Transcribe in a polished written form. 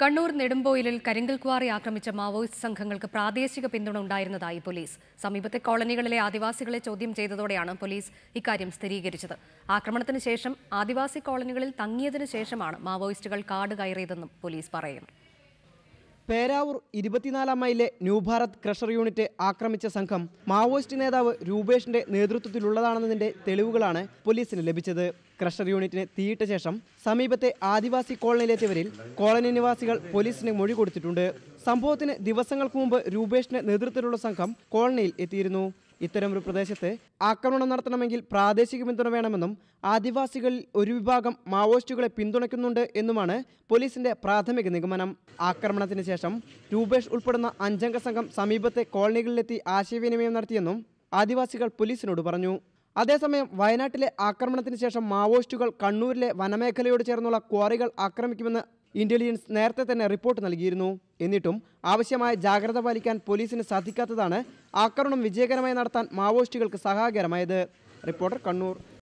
കണ്ണൂർ നെടുമ്പോയിലിൽ കരിങ്കൽ ക്വാറി ആക്രമിച്ച മാവോയിസ്റ്റ് സംഘങ്ങൾക്ക് പ്രാദേശിക പിന്തുണ ഉണ്ടായിരുന്നതായി പോലീസ്. സമീപത്തെ കോളനികളിലെ ആദിവാസികളെ ചോദ്യം ചെയ്തതോടെയാണ് പോലീസ് ഇക്കാര്യം സ്ഥിരീകരിച്ചത്. ആക്രമണത്തിന് ശേഷം ആദിവാസി കോളനികളിൽ തങ്ങിയതിനു ശേഷമാണ് മാവോയിസ്റ്റുകൾ കാട് കയറിയതെന്നും പോലീസ് പറയുന്നു. പേരാവൂർ 24 മൈലിലെ ന്യൂ ഭാരത് ക്രഷർ യൂണിറ്റ് ആക്രമിച്ച സംഘം മാവോയിസ്റ്റ് നേതാവ് രൂപേഷിന്റെ നേതൃത്വത്തിലുള്ളതാണെന്നതിന്റെ തെളിവുകളാണ് പോലീസിന് ലഭിച്ചത്. ക്രഷർ യൂണിറ്റിന് തീയിട്ട ശേഷം സമീപത്തെ ആദിവാസി കോളനിയിലെത്തിയവരിൽ കോളനി നിവാസികൾ പോലീസിന് മൊഴി കൊടുത്തിട്ടുണ്ട്. സംഭവത്തിന് ദിവസങ്ങൾക്ക് മുമ്പ് രൂപേഷിന്റെ നേതൃത്വത്തിലുള്ള സംഘം കോളനിയിൽ എത്തിയിരുന്നു. ഇത്തരമൊരു പ്രദേശത്ത് ആക്രമണം നടത്തണമെങ്കിൽ പ്രാദേശിക പിന്തുണ വേണമെന്നും ആദിവാസികളിൽ ഒരു വിഭാഗം മാവോയിസ്റ്റുകളെ പിന്തുണയ്ക്കുന്നുണ്ട് എന്നുമാണ് പോലീസിന്റെ പ്രാഥമിക നിഗമനം. ആക്രമണത്തിന് ശേഷം രൂപേഷ് ഉൾപ്പെടുന്ന 5-അംഗ സംഘം സമീപത്തെ കോളനികളിലെത്തി ആശയവിനിമയം നടത്തിയെന്നും ആദിവാസികൾ പോലീസിനോട് പറഞ്ഞു. അതേസമയം വയനാട്ടിലെ ആക്രമണത്തിന് ശേഷം മാവോയിസ്റ്റുകൾ കണ്ണൂരിലെ വനമേഖലയോട് ചേർന്നുള്ള ക്വാറികൾ ആക്രമിക്കുമെന്ന് ഇന്റലിജൻസ് നേരത്തെ തന്നെ റിപ്പോർട്ട് നൽകിയിരുന്നു. എന്നിട്ടും ആവശ്യമായ ജാഗ്രത പാലിക്കാൻ പോലീസിന് സാധിക്കാത്തതാണ് ആക്രമണം വിജയകരമായി നടത്താൻ മാവോയിസ്റ്റുകൾക്ക് സഹായകരമായത്. റിപ്പോർട്ടർ, കണ്ണൂർ.